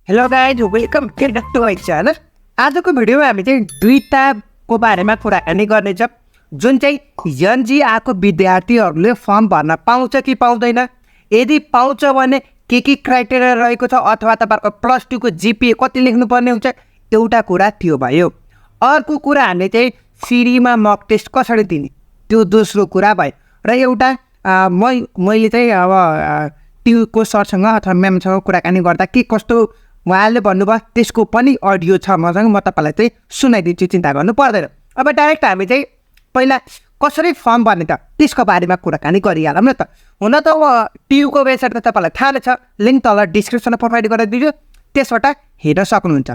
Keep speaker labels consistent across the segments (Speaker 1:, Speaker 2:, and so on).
Speaker 1: Hello guys, welcome back to my channel. आजको भिडियोमा हामी चाहिँ दुईटाको बारेमा कुराकानी गर्नेछौँ, जुन चाहिँ एनजी आएको विद्यार्थीहरूले फर्म भर्न पाउँछ कि पाउँदैन, यदि पाउँछ भने के क्राइटेरिया रहेको छ, अथवा तपाईँहरूको प्लस 2 को जिपिए कति लेख्नुपर्ने हुन्छ। एउटा कुरा त्यो भयो। अर्को कुरा हामीले चाहिँ फ्रीमा मक टेस्ट कसरी दिने, त्यो दोस्रो कुरा भयो। र एउटा मैले चाहिँ अब ट्युको सरसँग अथवा म्यामसँग कुराकानी गर्दा के कस्तो उहाँले भन्नुभयो, त्यसको पनि अडियो छ मसँग, म तपाईँलाई चाहिँ सुनाइदिन्छु, चिन्ता गर्नु पर्दैन। अब डाइरेक्ट हामी चाहिँ पहिला कसरी फर्म भर्ने त त्यसको बारेमा कुराकानी गरिहालौँ न त। हुन त ट्युको वेबसाइट त तपाईँलाई थाहा नै छ, लिङ्क तल डिस्क्रिप्सनमा प्रोभाइड गराइदिन्छु, त्यसबाट हेर्न सक्नुहुन्छ।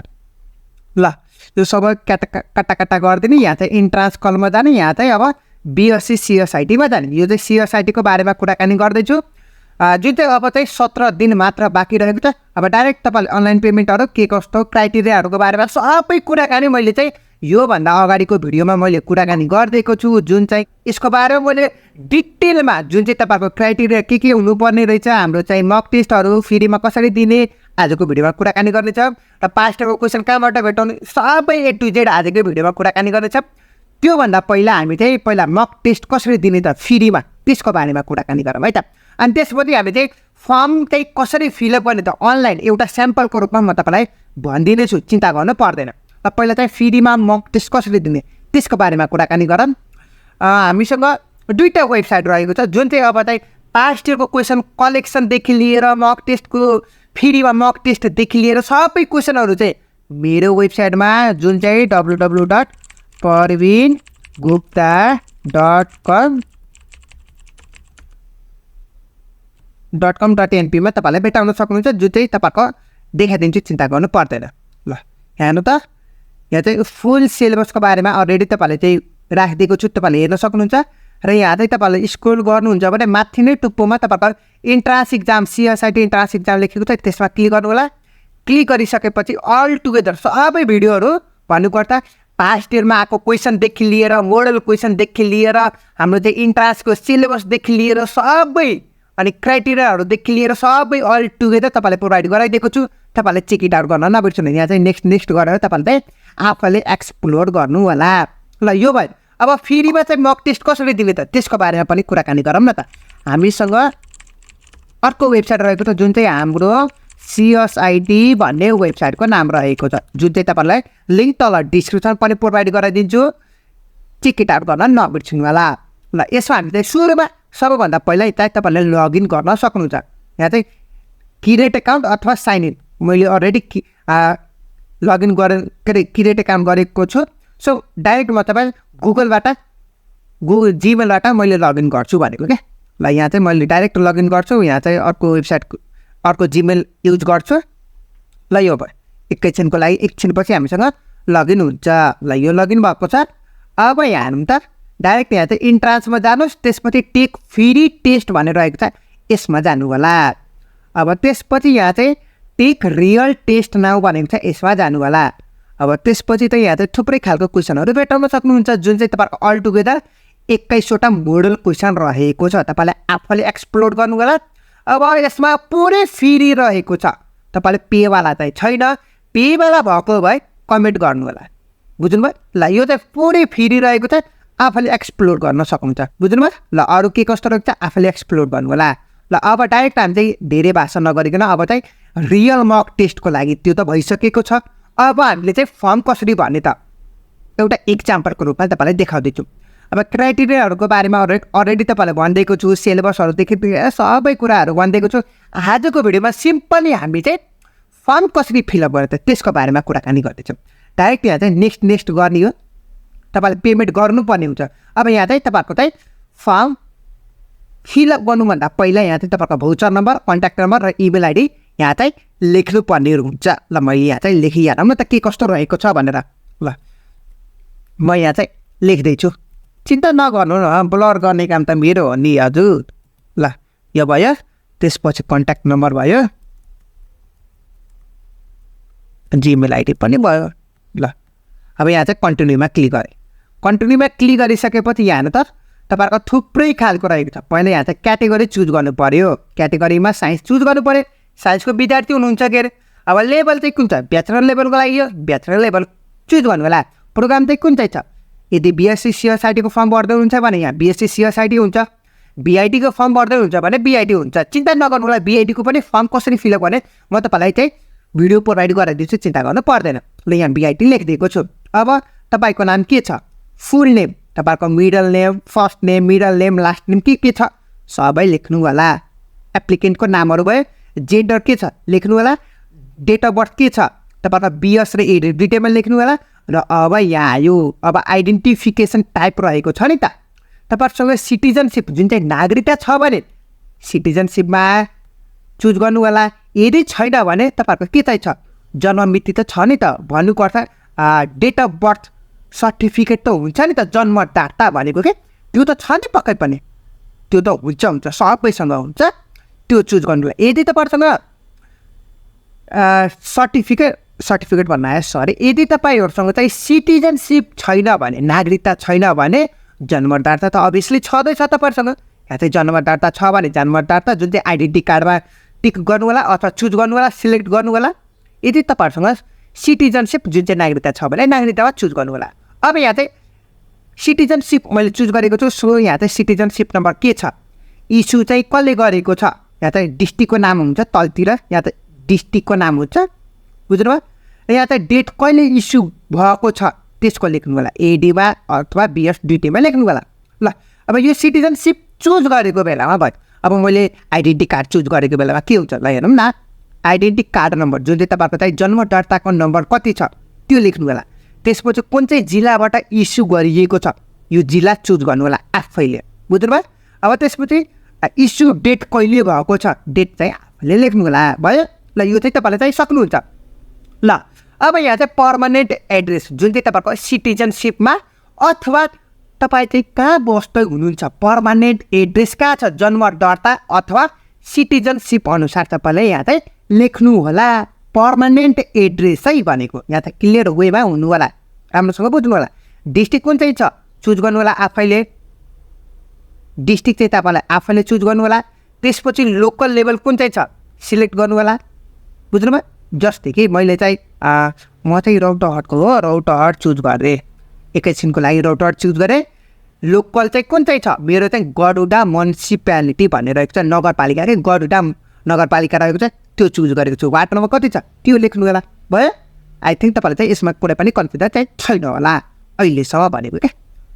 Speaker 1: ल यो सबै कट्टा गरिदिने। यहाँ चाहिँ इन्ट्रान्स कलमा जाने, यहाँ चाहिँ अब BSc.CSIT जाने। यो चाहिँ CSIT को बारेमा कुराकानी गर्दैछु, जुन चाहिँ अब चाहिँ 17 दिन मात्र बाँकी रहेको छ। अब डाइरेक्ट तपाईँले अनलाइन पेमेन्टहरू के कस्तो क्राइटेरियाहरूको बारेमा सबै कुराकानी मैले चाहिँ योभन्दा अगाडिको भिडियोमा मैले कुराकानी गरिदिएको छु, जुन चाहिँ यसको बारेमा मैले डिटेलमा जुन चाहिँ तपाईँको क्राइटेरिया के हुनुपर्ने रहेछ, हाम्रो चाहिँ मक टेस्टहरू फ्रीमा कसरी दिने, आजको भिडियोमा कुराकानी गर्नेछ। र पास्ट इयरको क्वेसन कहाँबाट भेटाउने, सबै A to Z आजकै भिडियोमा कुराकानी गर्नेछ। त्योभन्दा पहिला हामी चाहिँ पहिला मक टेस्ट कसरी दिने त फ्रीमा, त्यसको बारेमा कुराकानी गरौँ है त। अनि त्यसपछि हामी चाहिँ फर्म चाहिँ कसरी फिलअप गर्ने त अनलाइन एउटा स्याम्पलको रूपमा म तपाईँलाई भनिदिनेछु, चिन्ता गर्नु पर्दैन। र पहिला चाहिँ फ्रीमा मक टेस्ट कसरी दिने त्यसको बारेमा कुराकानी गरौँ। हामीसँग दुईवटा वेबसाइट रहेको छ, जुन चाहिँ अब चाहिँ पास्ट इयरको क्वेसन कलेक्सनदेखि लिएर मक टेस्टको फ्रीमा मक टेस्टदेखि लिएर सबै क्वेसनहरू चाहिँ मेरो वेबसाइटमा, जुन चाहिँ www.parvingupta.com.np मा तपाईँले भेटाउन सक्नुहुन्छ, जुन चाहिँ तपाईँको देखाइदिन्छु, चिन्ता गर्नु पर्दैन। ल हेर्नु त, यहाँ चाहिँ फुल सिलेबसको बारेमा अलरेडी तपाईँले चाहिँ राखिदिएको छु, तपाईँले हेर्न सक्नुहुन्छ। र यहाँ चाहिँ तपाईँले स्क्रोल गर्नुहुन्छ भने माथि नै टुप्पोमा तपाईँको entrance exam CSIT entrance exam लेखेको छ, त्यसमा क्लिक गर्नु होला। क्लिक गरिसकेपछि अल टुगेदर सबै भिडियोहरू भन्नुपर्दा पास्ट इयरमा आएको क्वेसनदेखि लिएर मोडल क्वेसनदेखि लिएर हाम्रो चाहिँ इन्ट्रान्सको सिलेबसदेखि लिएर सबै अनि क्राइटेरियाहरूदेखि लिएर सबै अल टुगेदर तपाईँले प्रोभाइड गराइदिएको छु। तपाईँले चेक इट आउट गर्न नबिर्सनु। यहाँ चाहिँ नेक्स्ट गरेर तपाईँले आफूले एक्सप्लोर गर्नु होला। ल यो भयो। अब फ्रीमा चाहिँ मक टेस्ट कसरी दिने त त्यसको बारेमा पनि कुराकानी गरौँ न त। हामीसँग अर्को वेबसाइट रहेको छ, जुन चाहिँ हाम्रो CSIT भन्ने वेबसाइटको नाम रहेको छ, जुन चाहिँ तपाईँलाई लिङ्क तल डिस्क्रिप्सन पनि प्रोभाइड गराइदिन्छु, चेक इट आउट गर्न नबिर्सनु होला। ल यसमा हामी चाहिँ सुरुमा सबैभन्दा पहिला चाहिँ तपाईँले लगइन गर्न सक्नुहुन्छ। यहाँ चाहिँ क्रिएट एकाउन्ट अथवा साइन इन, मैले अलरेडी लगइन क्रिएट एकाउन्ट गरेको छु। सो डाइरेक्ट म तपाईँ गुगल जिमेलबाट मैले लगइन गर्छु भनेको क्या। ल यहाँ चाहिँ मैले डाइरेक्ट लगइन गर्छु, यहाँ चाहिँ अर्को जिमेल युज गर्छु। ल यो भयो, एकैछिनको लागि एकछिनपछि हामीसँग लगइन हुन्छ। ल यो लगइन भएको छ। अब यहाँ हेर्नु त, डाइरेक्ट यहाँ चाहिँ इन्ट्रान्समा जानुहोस्, त्यसपछि टेक फ्री टेस्ट भनेर रहेको छ, यसमा जानु होला। अब त्यसपछि यहाँ चाहिँ टेक रियल टेस्ट नाउ भनेको छ, यसमा जानु होला। अब त्यसपछि त यहाँ चाहिँ थुप्रै खालको क्वेसनहरू भेटाउन सक्नुहुन्छ, जुन चाहिँ तपाईँको अल टुगेदर 21वटा मोडल क्वेसन रहेको छ, तपाईँले आफूले एक्सप्लोर गर्नु होला। अब यसमा पुरै फ्री रहेको छ, तपाईँले पेवाला चाहिँ छैन, पेवाला भएको भए कमेन्ट गर्नु होला, बुझ्नुभयो। ल यो चाहिँ पुरै फ्री रहेको छ, आफूले एक्सप्लोर गर्न सक्नुहुन्छ, बुझ्नुभयो। ल अरू के कस्तो रहेको छ आफूले एक्सप्लोर गर्नु होला। ल अब डाइरेक्ट हामी चाहिँ धेरै भाषा नगरिकन अब चाहिँ रियल मक टेस्टको लागि त्यो त भइसकेको छ। अब हामीले चाहिँ फर्म कसरी भर्ने त एउटा इक्जाम्पलको रूपमा तपाईँलाई देखाउँदैछु। अब क्राइटेरियाहरूको बारेमा अलरेडी तपाईँलाई भनिदिएको छु, सिलेबसहरूदेखि सबै कुराहरू भनिदिएको छु। आजको भिडियोमा सिम्पली हामी चाहिँ फर्म कसरी फिलअप गर्ने त त्यसको बारेमा कुराकानी गर्दैछौँ। डाइरेक्ट यहाँ चाहिँ नेक्स्ट गर्ने हो, तपाईँले पेमेन्ट गर्नुपर्ने हुन्छ। अब यहाँ चाहिँ तपाईँको चाहिँ फर्म फिलअप गर्नुभन्दा पहिला यहाँ चाहिँ तपाईँको भाउचर नम्बर, कन्ट्याक्ट नम्बर र इमेल आइडी यहाँ चाहिँ लेख्नुपर्ने हुन्छ। ल मैले यहाँ चाहिँ लेखिहालौँ न त के कस्तो रहेको छ भनेर। ल म यहाँ चाहिँ लेख्दैछु, चिन्ता नगर्नु न, ब्लर गर्ने काम त मेरो हो नि हजुर। ल यो भयो, त्यसपछि कन्ट्याक्ट नम्बर भयो, जिमेल आइडी पनि भयो। ल अब यहाँ चाहिँ कन्टिन्यूमा क्लिक गरेँ। कन्टिन्यूमा क्लिक गरिसकेपछि यहाँ हेर्नु त तपाईँहरूको थुप्रै खालको रहेको छ। पहिला यहाँ चाहिँ क्याटेगोरी चुज गर्नु पऱ्यो, क्याटेगोरीमा साइन्स चुज गर्नु पऱ्यो, साइन्सको विद्यार्थी हुनुहुन्छ के अरे। अब लेभल चाहिँ कुन छ ब्याचलर लेभलको लागि यो ब्याचलर लेभल चुज गर्नु होला प्रोग्राम चाहिँ कुन चाहिँ छ यदि BSc.CSIT को फर्म भर्दै हुन्छ भने यहाँ BSc.CSIT हुन्छ BIT को फर्म भर्दै हुन्छ भने BIT हुन्छ चिन्ता नगर्नु होला BIT को पनि फर्म कसरी फिलअप गर्ने म तपाईँलाई चाहिँ भिडियो प्रोभाइड गराइदिन्छु चिन्ता गर्नु पर्दैन ल यहाँ BIT लेखिदिएको छु अब तपाईँको नाम के छ फुल नेम तपाईँको middle name first name middle name last name के छ सबै लेख्नु होला एप्लिकेन्टको नामहरू भयो जेन्डर के छ लेख्नु होला डेट अफ बर्थ के छ तपाईँको BS र एज दुईटैमा लेख्नु होला र अब यहाँ आयो अब आइडेन्टिफिकेसन टाइप रहेको छ नि त तपाईँहरूसँग सिटिजनसिप जुन चाहिँ नागरिकता छ भने सिटिजनसिपमा चुज गर्नु होला यदि छैन भने तपाईँहरूको के चाहिँ छ जन्म मिति त छ नि त भन्नुको अर्थ डेट अफ बर्थ सर्टिफिकेट त हुन्छ नि त जन्म दार्ता भनेको के त्यो त छ नि पक्कै पनि त्यो त हुन्छ सबैसँग हुन्छ त्यो चुज गर्नु होला यदि तपाईँहरूसँग सर्टिफिकेट भन्न आयो सरी यदि तपाईँहरूसँग चाहिँ सिटिजनसिप छैन भने नागरिकता छैन भने जन्म दर्ता त अभियसली छँदैछ तपाईँहरूसँग यहाँ चाहिँ जन्म दर्ता छ भने जन्म दर्ता जुन चाहिँ आइडेन्टिटी कार्डमा टिक गर्नु होला अथवा चुज गर्नु होला सिलेक्ट गर्नु होला यदि तपाईँहरूसँग सिटिजनसिप जुन चाहिँ नागरिकता छ भने नागरिकतामा चुज गर्नु होला अब यहाँ चाहिँ सिटिजनसिप मैले चुज गरेको छु सो यहाँ चाहिँ सिटिजनसिप नम्बर के छ इस्यु चाहिँ कसले गरेको छ यहाँ चाहिँ डिस्ट्रिक्टको नाम हुन्छ तलतिर यहाँ चाहिँ डिस्ट्रिक्टको नाम हुन्छ बुझ्नुभयो यहाँ चाहिँ डेट कहिले इस्यु भएको छ त्यसको लेख्नु होला एडीमा अथवा BS दुईटैमा लेख्नु होला ल अब यो सिटिजनसिप चुज गरेको बेलामा भयो अब मैले आइडेन्टिटी कार्ड चुज गरेको बेलामा के हुन्छ ल हेरौँ न आइडेन्टिटी कार्ड नम्बर जुन चाहिँ तपाईँको चाहिँ जन्म दर्ताको नम्बर कति छ त्यो लेख्नु होला त्यसपछि कुन चाहिँ जिल्लाबाट इस्यु गरिएको छ यो जिल्ला चुज गर्नु होला आफैले बुझ्नुभयो अब त्यसपछि इस्यु डेट कहिले भएको छ डेट चाहिँ आफैले लेख्नु होला भयो ल यो चाहिँ तपाईँले चाहिँ सक्नुहुन्छ ल अब यहाँ चाहिँ पर्मानेन्ट एड्रेस जुन चाहिँ तपाईँको सिटिजनसिपमा अथवा तपाईँ चाहिँ कहाँ बस्दै हुनुहुन्छ पर्मानेन्ट एड्रेस कहाँ छ जन्म दर्ता अथवा सिटिजनसिप अनुसार तपाईँले यहाँ चाहिँ लेख्नु होला पर्मानेन्ट एड्रेस है भनेको यहाँ चाहिँ क्लियर वेमा हुनु होला राम्रोसँग बुझ्नु होला डिस्ट्रिक्ट कुन चाहिँ छ चुज गर्नु होला आफैले डिस्ट्रिक्ट चाहिँ तपाईँलाई आफैले चुज गर्नु होला त्यसपछि लोकल लेभल कुन चाहिँ छ सिलेक्ट गर्नु होला बुझ्नुभयो जस्तै कि मैले चाहिँ म चाहिँ रौतहटको हो रौतहट चुज गरेँ एकैछिनको लागि रौतहट चुज गरेँ लोकल चाहिँ कुन चाहिँ छ मेरो चाहिँ गरुडा म्युनिसिपालिटी भन्ने रहेको छ नगरपालिका के गरुडा नगरपालिका रहेको छ त्यो चुज गरेको छु वार्ड नम्बर कति छ त्यो लेख्नु होला भयो आई थिङ्क तपाईँलाई चाहिँ यसमा कुनै पनि कन्फ्युजन चाहिँ छैन होला अहिलेसम्म भनेको क्या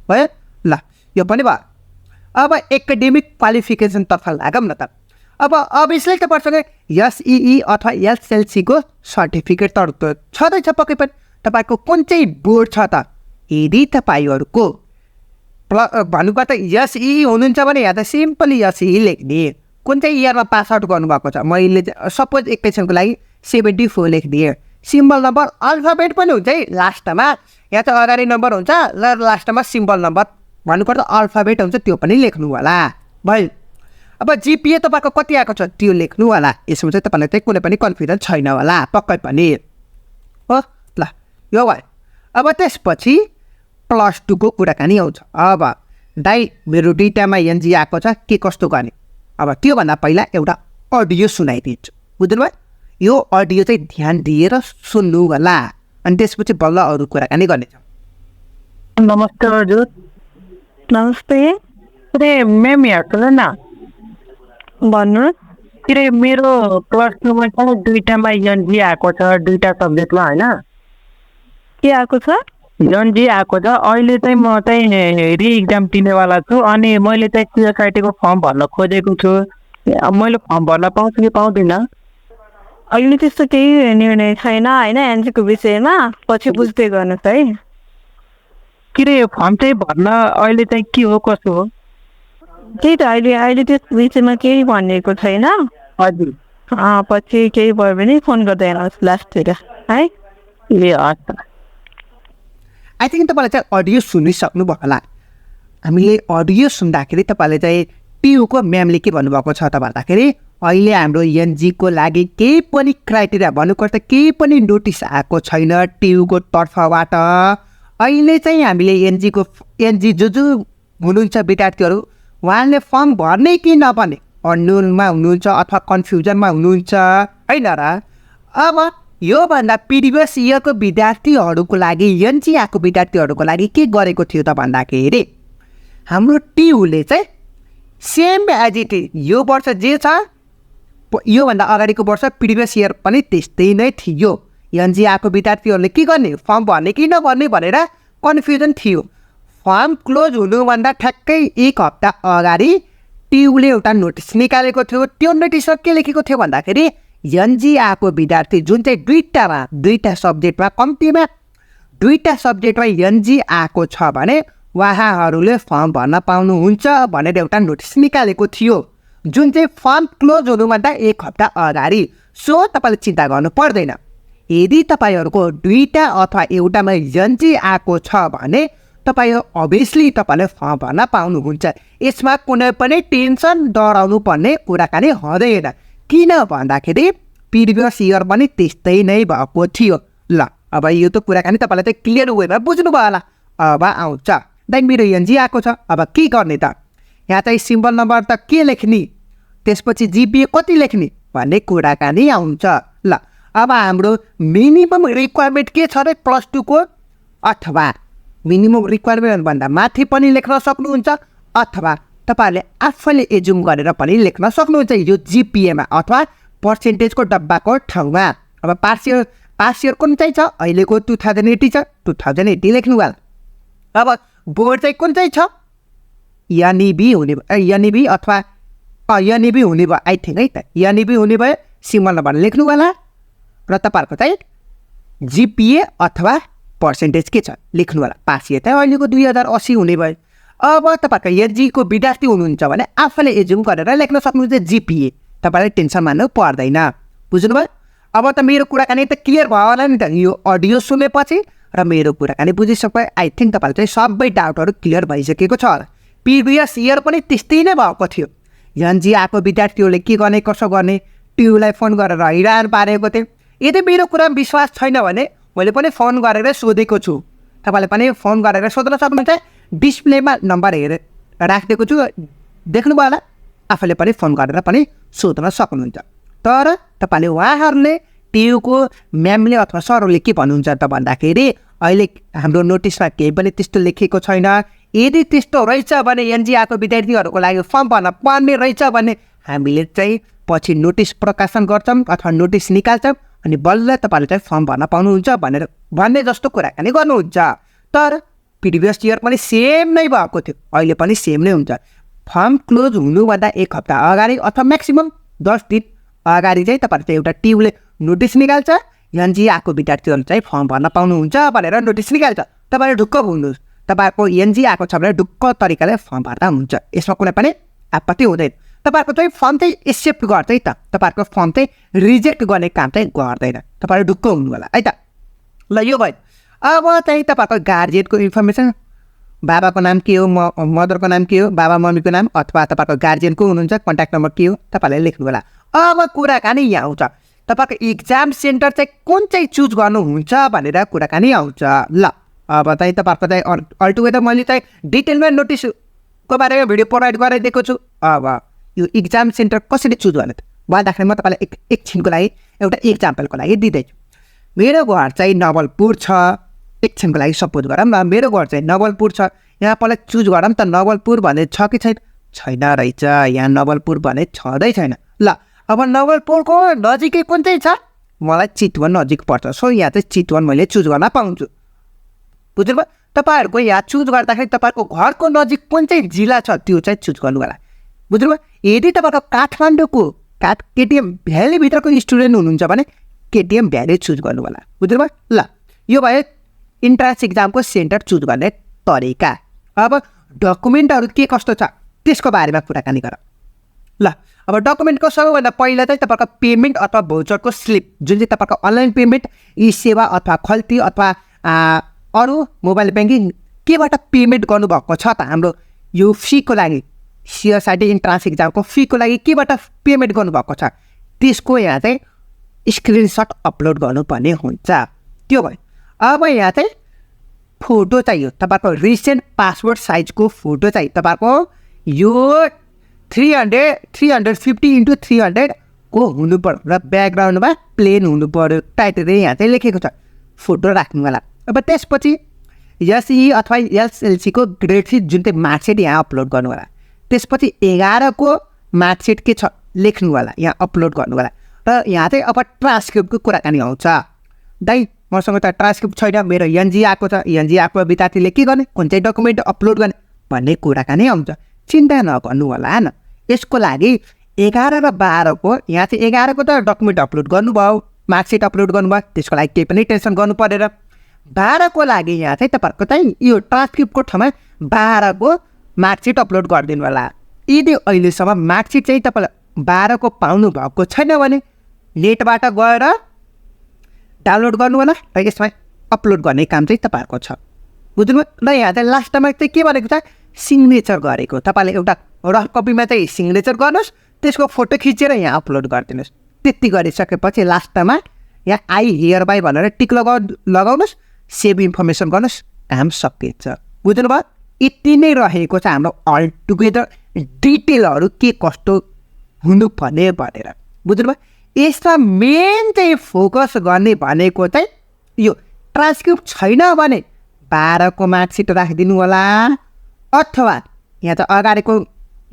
Speaker 1: भयो ल यो पनि भयो अब एकाडेमिक क्वालिफिकेसनतर्फ लागौँ न त अब अभियसली तपाईँहरूसँग SEE अथवा SLC को सर्टिफिकेट त छँदैछ पक्कै पनि तपाईँको कुन चाहिँ बोर्ड छ त यदि तपाईँहरूको भन्नुपर्दा SEE हुनुहुन्छ भने यहाँ त सिम्पली SEE लेख्ने कुन चाहिँ इयरमा पास आउट गर्नुभएको छ मैले सपोज एकैछिनको लागि 74 लेखिदिएँ सिम्बल नम्बर अल्फाबेट पनि हुन्छ है लास्टमा यहाँ चाहिँ अगाडि नम्बर हुन्छ र लास्टमा सिम्बल नम्बर भन्नुपर्दा अल्फाबेट हुन्छ त्यो पनि लेख्नु होला भयो अब GPA तपाईँको कति आएको छ त्यो लेख्नु होला यसमा चाहिँ तपाईँलाई चाहिँ कुनै पनि कन्फ्युजन छैन होला पक्कै पनि हो ल यो भयो अब त्यसपछि +2 को कुराकानी आउँछ अब दाइ मेरो दुईटामा NG आएको छ के कस्तो गर्ने अब त्योभन्दा पहिला एउटा अडियो सुनाइदिन्छु बुझ्नुभयो यो अडियो चाहिँ ध्यान दिएर सुन्नु होला अनि त्यसपछि बल्ल अरू कुराकानी गर्नेछौँ
Speaker 2: नमस्ते हजुर
Speaker 3: नमस्ते
Speaker 2: अरे म्याम यहाँ सुन न
Speaker 3: भन्नुहोस्
Speaker 2: के अरे मेरो +2मा चाहिँ दुईटामा NG आएको छ दुईटा सब्जेक्टमा होइन
Speaker 3: के आएको छ
Speaker 2: NG आएको छ अहिले चाहिँ म चाहिँ रि इक्जाम दिनेवाला छु अनि मैले चाहिँ CSIT को फर्म भर्न खोजेको छु मैले फर्म भर्न पाउँछु कि पाउँदिनँ
Speaker 3: अहिले त्यस्तो केही निर्णय छैन होइन एनजीको विषयमा पछि बुझ्दै गर्नुहोस् है
Speaker 2: के अरे फर्म चाहिँ भर्न अहिले चाहिँ के हो कसो हो
Speaker 3: त्यही त अहिले त्यस विषयमा केही भनिएको छैन
Speaker 2: हजुर
Speaker 3: पछि केही भयो भने फोन गर्दै हेर्नुहोस् लास्टतिर है
Speaker 2: ए हस्
Speaker 1: आई थिङ्क तपाईँलाई चाहिँ अडियो सुनिसक्नु भयो होला हामीले अडियो सुन्दाखेरि तपाईँले चाहिँ टियुको म्यामले के भन्नुभएको छ त भन्दाखेरि अहिले हाम्रो एनजीको लागि केही पनि क्राइटेरिया भन्नुपर्दा केही पनि नोटिस आएको छैन टियुको तर्फबाट अहिले चाहिँ हामीले एनजी जो हुनुहुन्छ विद्यार्थीहरू उहाँले फर्म भर्ने कि नभर्ने अन्योलमा हुनुहुन्छ अथवा कन्फ्युजनमा हुनुहुन्छ होइन र अब योभन्दा प्रिभियस इयरको विद्यार्थीहरूको लागि एनजिआको विद्यार्थीहरूको लागि के गरेको थियो त भन्दाखेरि हाम्रो टियुले चाहिँ सेम एज इट इज यो वर्ष जे छ योभन्दा अगाडिको वर्ष प्रिभियस इयर पनि त्यस्तै नै थियो। एनजिआको विद्यार्थीहरूले के गर्ने फर्म भर्ने कि नभर्ने भनेर कन्फ्युजन थियो। फर्म क्लोज हुनुभन्दा ठ्याक्कै 1 हप्ता अगाडि टियुले एउटा नोटिस निकालेको थियो। त्यो नोटिसमा के लेखेको थियो भन्दाखेरि एनजिआको विद्यार्थी जुन चाहिँ दुईटा सब्जेक्टमा कम्तीमा 2टा सब्जेक्टमा एनजिआको छ भने उहाँहरूले फर्म भर्न पाउनुहुन्छ भनेर एउटा नोटिस निकालेको थियो, जुन चाहिँ फर्म क्लोज हुनुभन्दा 1 हप्ता अगाडि। सो तपाईँले चिन्ता गर्नु पर्दैन। यदि तपाईँहरूको 2टा अथवा एउटामा एनजिआको छ भने तपाईँ अभियसली तपाईँले फर्म भर्न पाउनुहुन्छ। यसमा कुनै पनि टेन्सन डराउनु पर्ने कुराकानी हुँदैन। किन भन्दाखेरि प्रिभियस इयर पनि त्यस्तै नै भएको थियो। ल अब यो त कुराकानी तपाईँलाई चाहिँ क्लियर वेमा बुझ्नुभयो होला। अब आउँछ दाइ मेरो एनजिआको छ, अब के गर्ने त? यहाँ चाहिँ सिम्बल नम्बर त के लेख्ने, त्यसपछि जिपिए कति लेख्ने भन्ने कुराकानी आउँछ। ल अब हाम्रो मिनिमम रिक्वायरमेन्ट के छ र +2 को, अथवा मिनिमम रिक्वायरमेन्ट भन्दा माथि पनि लेख्न सक्नुहुन्छ, अथवा तपाईँहरूले आफैले एजुम गरेर पनि लेख्न सक्नुहुन्छ यो जिपिएमा अथवा पर्सेन्टेजको डब्बाको ठाउँमा। अब पास इयर कुन चाहिँ छ अहिलेको 2080 छ, 2080 लेख्नु होला। अब बोर्ड चाहिँ कुन चाहिँ छ एनइबी हुने एनइबी अथवा एनइबी हुने भयो आई थिङ्क है त। एनइबी हुने भयो सिम्बल नम्बर लेख्नु होला र तपाईँहरूको चाहिँ जिपिए अथवा पर्सेन्टेज के छ लेख्नु होला। पास इयर चाहिँ अहिलेको 2080 हुने भयो। अब तपाईँहरूको एनजीको विद्यार्थी हुनुहुन्छ भने आफैले एजुम गरेर लेख्न सक्नुहुन्छ जिपिए, तपाईँले टेन्सन मान्नु पर्दैन। बुझ्नुभयो? अब त मेरो कुराकानी त क्लियर भयो होला नि त यो अडियो सुनेपछि र मेरो कुराकानी बुझिसके आई थिङ्क तपाईँले चाहिँ सबै डाउटहरू क्लियर भइसकेको छ होला। प्रिभियस इयर पनि त्यस्तै नै भएको थियो। एनजिआको विद्यार्थीहरूले के गर्ने कसो गर्ने टियुलाई फोन गरेर हैरान पारेको थिएँ। यदि मेरो कुरामा विश्वास छैन भने मैले पनि फोन गरेर सोधेको छु। तपाईँले पनि फोन गरेर सोध्न सक्नुहुन्छ। डिस्प्लेमा नम्बर हेरेर राखिदिएको छु, देख्नुभयो होला। आफूले पनि फोन गरेर पनि सोध्न सक्नुहुन्छ। तर तपाईँले उहाँहरूले टियुको म्यामले अथवा सरहरूले के भन्नुहुन्छ त भन्दाखेरि अहिले हाम्रो नोटिसमा केही पनि त्यस्तो लेखेको छैन। यदि त्यस्तो रहेछ भने एनजिआको विद्यार्थीहरूको लागि फर्म भर्न पर्ने रहेछ भने हामीले चाहिँ पछि नोटिस प्रकाशन गर्छौँ अथवा नोटिस निकाल्छौँ अनि बल्ल तपाईँले चाहिँ फर्म भर्न पाउनुहुन्छ भनेर भन्ने जस्तो कुराकानी गर्नुहुन्छ। तर प्रिभियस इयर पनि सेम नै भएको थियो, अहिले पनि सेम नै हुन्छ। फर्म क्लोज हुनुभन्दा 1 हप्ता अगाडि अथवा म्याक्सिमम् 10 दिन अगाडि चाहिँ तपाईँहरू चाहिँ एउटा टियुले नोटिस निकाल्छ एनजिआको विद्यार्थीहरू चाहिँ फर्म भर्न पाउनुहुन्छ भनेर नोटिस निकाल्छ। तपाईँले ढुक्क हुनुहोस्, तपाईँहरूको एनजिआको छ भने ढुक्क तरिकाले फर्म भर्दा हुन्छ, यसमा कुनै पनि आपत्ति हुँदैन। तपाईँहरूको चाहिँ फर्म चाहिँ एक्सेप्ट गर्छ है त, तपाईँहरूको फर्म चाहिँ रिजेक्ट गर्ने काम चाहिँ गर्दैन। तपाईँहरू ढुक्क हुनु होला है त। ल यो भयो। अब चाहिँ तपाईँहरूको गार्जियनको इन्फर्मेसन, बाबाको नाम के हो, मदरको नाम के हो, बाबा मम्मीको नाम अथवा तपाईँहरूको गार्जियनको हुनुहुन्छ कन्ट्याक्ट नम्बर के हो तपाईँले लेख्नु होला। अब कुराकानी यहाँ आउँछ तपाईँको इक्जाम सेन्टर चाहिँ कुन चाहिँ चुज गर्नुहुन्छ भनेर कुराकानी आउँछ। ल अब चाहिँ तपाईँहरूको चाहिँ अल्टुगेदर मैले चाहिँ डिटेलमा नोटिसको बारेमा भिडियो प्रोभाइड गराइदिएको छु। अब यो इक्जाम सेन्टर कसरी चुज गर्ने त भन्दाखेरि म तपाईँलाई एकछिनको लागि एउटा इक्जाम्पलको लागि दिँदैछु। मेरो घर चाहिँ नवलपुर छ, एकछिनको लागि सपोज गरौँ न मेरो घर चाहिँ नवलपुर छ। यहाँ पहिला चुज गरौँ त नवलपुर भन्ने छ कि छैन? छैन रहेछ, यहाँ नवलपुर भन्ने छँदै छैन। ल अब नवलपुरको नजिकै कुन चाहिँ छ? मलाई चितवन नजिक पर्छ, सो यहाँ चाहिँ चितवन मैले चुज गर्न पाउँछु। बुझ्नुभयो? तपाईँहरूको यहाँ चुज गर्दाखेरि तपाईँहरूको घरको नजिक कुन चाहिँ जिल्ला छ त्यो चाहिँ चुज गर्नु होला। बुझ्नुभयो? यदि तपाईँको काठमाडौँको केटिएम भ्यालीभित्रको स्टुडेन्ट हुनुहुन्छ भने केटिएम भ्याली चुज गर्नु होला। बुझ्नुभयो? ल यो भयो इन्ट्रान्स इक्जामको सेन्टर चुज गर्ने तरिका। अब डकुमेन्टहरू के कस्तो छ त्यसको बारेमा कुराकानी गरौँ। ल अब डकुमेन्टको सबैभन्दा पहिला चाहिँ तपाईँको पेमेन्ट अथवा भोचरको स्लिप जुन चाहिँ तपाईँको अनलाइन पेमेन्ट ई सेवा अथवा खल्ती अथवा अरू मोबाइल ब्याङ्किङ केबाट पेमेन्ट गर्नुभएको छ त हाम्रो यो फीको लागि CSIT इन्ट्रान्स इक्जामको फीको लागि केबाट पेमेन्ट गर्नुभएको छ त्यसको यहाँ चाहिँ स्क्रिनसट अपलोड गर्नुपर्ने हुन्छ। त्यो भयो। अब यहाँ चाहिँ फोटो चाहियो, तपाईँको रिसेन्ट पासपोर्ट साइजको फोटो चाहियो। तपाईँको यो 350 × 300 भएको हुनु पर्यो र ब्याकग्राउन्डमा प्लेन हुनु पर्यो टाइटल यहाँ चाहिँ लेखेको छ फोटो राख्नु होला। अब त्यसपछि एसई अथवा एसएलसीको ग्रेड सिट जुन चाहिँ मार्कसिट यहाँ अपलोड गर्नु होला। त्यसपछि 11को मार्कसिट के छ लेख्नु होला यहाँ अपलोड गर्नु होला। र यहाँ चाहिँ अब ट्रान्सक्रिप्टको कुराकानी आउँछ। दाइ मसँग त ट्रान्सक्रिप्ट छैन, मेरो एनजी आएको छ, एनजी आएको विद्यार्थीले के गर्ने, कुन चाहिँ डकुमेन्ट अपलोड गर्ने भन्ने कुराकानी आउँछ। चिन्ता नगर्नु होला न। यसको लागि 11 र 12को यहाँ चाहिँ 11को त डकुमेन्ट अपलोड गर्नुभयो, मार्कसिट अपलोड गर्नुभयो, त्यसको लागि केही पनि टेन्सन गर्नु परेर। 12को लागि यहाँ चाहिँ तपाईँहरूको चाहिँ यो ट्रान्सक्रिप्टको ठाउँमा 12को मार्कसिट अपलोड गरिदिनु होला। यदि अहिलेसम्म मार्कसिट चाहिँ तपाईँलाई 12को पाउनु भएको छैन भने नेटबाट गएर डाउनलोड गर्नु होला र यसमा अपलोड गर्ने काम चाहिँ तपाईँहरूको छ। बुझ्नुभयो? र यहाँ चाहिँ लास्टमा चाहिँ के भनेको छ सिग्नेचर गरेको। तपाईँले एउटा रफ कपीमा चाहिँ सिग्नेचर गर्नुहोस्, त्यसको फोटो खिचेर यहाँ अपलोड गरिदिनुहोस्। त्यति गरिसकेपछि लास्टमा यहाँ आई हियर बाई भनेर टिक लगाउनुहोस्, सेभ इन्फर्मेसन गर्नुहोस्, काम सकिन्छ। बुझ्नुभयो? यति नै रहेको छ हाम्रो अल टुगेदर डिटेलहरू के कस्तो हुनुपर्ने भनेर। बुझ्नुभयो? यसमा मेन चाहिँ फोकस गर्ने भनेको चाहिँ यो ट्रान्सक्रिप्ट छैन भने 12को मार्कसिट राखिदिनु होला, अथवा यहाँ त अगाडिको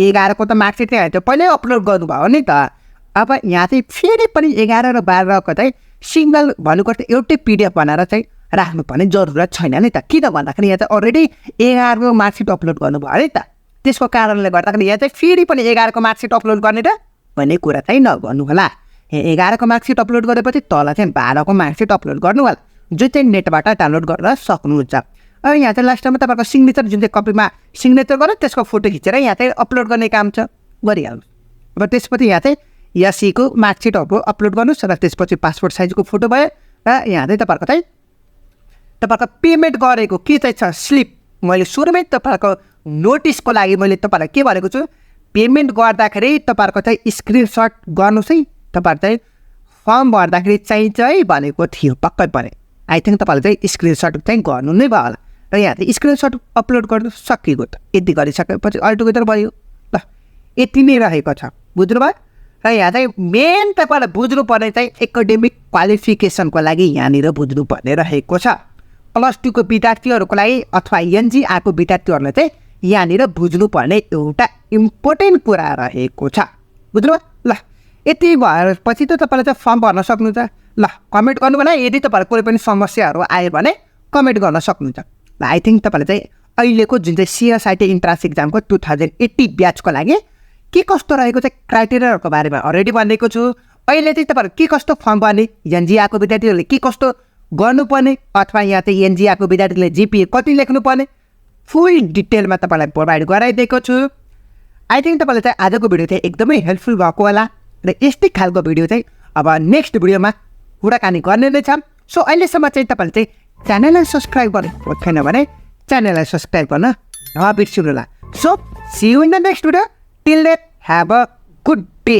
Speaker 1: 11को त मार्कसिट चाहिँ त्यो पहिल्यै अपलोड गर्नुभयो नि त। अब यहाँ चाहिँ फेरि पनि 11 र 12को चाहिँ सिङ्गल भन्नुको त एउटै पिडिएफ बनाएर चाहिँ राख्नुपर्ने जरुरत छैन नि त। किन भन्दाखेरि यहाँ चाहिँ अलरेडी 11को मार्कसिट अपलोड गर्नुभयो नि त। त्यसको कारणले गर्दाखेरि यहाँ चाहिँ फेरि पनि 11को मार्कसिट अपलोड गर्ने र भन्ने कुरा चाहिँ नगर्नु होला। 11को मार्कसिट अपलोड गरेपछि तल चाहिँ 12को मार्कसिट अपलोड गर्नु होला, जो चाहिँ नेटबाट डाउनलोड गरेर सक्नुहुन्छ। अब यहाँ चाहिँ लास्टमा तपाईँको सिग्नेचर जुन चाहिँ कपीमा सिग्नेचर गरेर त्यसको फोटो खिचेर यहाँ चाहिँ अपलोड गर्ने काम छ, गरिहाल्नु। अब त्यसपछि यहाँ चाहिँ एसईको मार्कसिटहरू अपलोड गर्नुहोस् र त्यसपछि पासपोर्ट साइजको फोटो भयो र यहाँ चाहिँ तपाईँको पेमेन्ट गरेको के चाहिँ छ स्लिप। मैले सुरुमै तपाईँहरूको नोटिसको लागि मैले तपाईँलाई के भनेको छु, पेमेन्ट गर्दाखेरि तपाईँहरूको चाहिँ स्क्रिनसट गर्नुहोस् है। तपाईँहरू चाहिँ फर्म भर्दाखेरि चाहिन्छ है भनेको थियो पक्कै परे। आई थिङ्क तपाईँले चाहिँ स्क्रिनसट चाहिँ गर्नु नै भयो होला र यहाँ चाहिँ स्क्रिनसट अपलोड गर्नु सकिएको त। यति गरिसकेपछि अल्टुगेदर भयो ल, यति नै रहेको छ। बुझ्नुभयो? र यहाँ चाहिँ मेन तपाईँलाई बुझ्नुपर्ने चाहिँ एकाडेमिक क्वालिफिकेसनको लागि यहाँनिर बुझ्नुपर्ने रहेको छ। +2को विद्यार्थीहरूको लागि अथवा एनजी आएको विद्यार्थीहरूलाई चाहिँ यहाँनिर बुझ्नुपर्ने एउटा इम्पोर्टेन्ट कुरा रहेको छ। बुझ्नुभयो? ल यति भएपछि त तपाईँले चाहिँ फर्म भर्न सक्नुहुन्छ। ल कमेन्ट गर्नु भने यदि तपाईँहरू कुनै पनि समस्याहरू आयो भने कमेन्ट गर्न सक्नुहुन्छ। ल आई थिङ्क तपाईँले चाहिँ अहिलेको जुन चाहिँ CSIT इन्ट्रान्स इक्जामको 2080 ब्याचको लागि के कस्तो रहेको चाहिँ क्राइटेरियाहरूको बारेमा अलरेडी भनेको छु। अहिले चाहिँ तपाईँहरू के कस्तो फर्म भर्ने, एनजी आएको विद्यार्थीहरूले के कस्तो गर्नुपर्ने, अथवा यहाँ चाहिँ एनजी आएको विद्यार्थीले जिपिए कति लेख्नुपर्ने फुल डिटेलमा तपाईँलाई प्रोभाइड गराइदिएको छु। आई थिङ्क तपाईँलाई चाहिँ आजको भिडियो चाहिँ एकदमै हेल्पफुल भएको होला र यस्तै खालको भिडियो चाहिँ अब नेक्स्ट भिडियोमा कुराकानी गर्ने नै छ। सो अहिलेसम्म चाहिँ तपाईँले चाहिँ च्यानललाई सब्सक्राइब गर्नु छैन भने च्यानललाई सब्सक्राइब गर्न नबिर्सिनु होला। So see you in the next video. Till then have a good day.